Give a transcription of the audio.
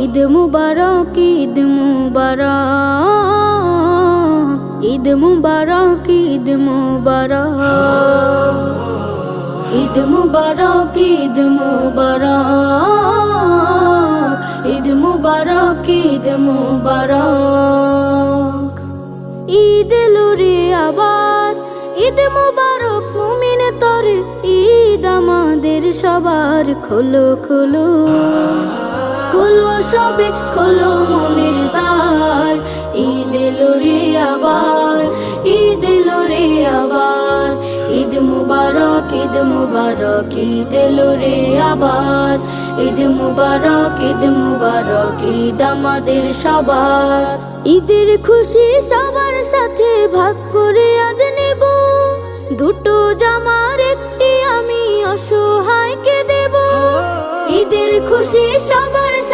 ঈদ মুবারক, ঈদ মুবারক, ঈদ মুবারক, ঈদ মুবারক, ঈদ মুবারক, ঈদ মুবারক, ঈদ মুবারক, ঈদ মুবারক। ঈদ এলো রে আবার, ঈদ মুবারক মুমিন তরে, ঈদ আমাদের সবার। খোলো খোলো খোলো সবে খোলো মনের দ্বার, ঈদ এলো রে আবার, ঈদ এলো রে আবার। ঈদ মুবারক, ঈদ মুবারক, ঈদ এলো রে আবার। ঈদ মুবারক, ঈদ মুবারক, ঈদ আমাদের সবার। ঈদের খুশি সবার সাথে ভাগ করে আজ নেব, দুটো জামার একটি আমি অসহায়কে দেব। ঈদের খুশি সবার সাথে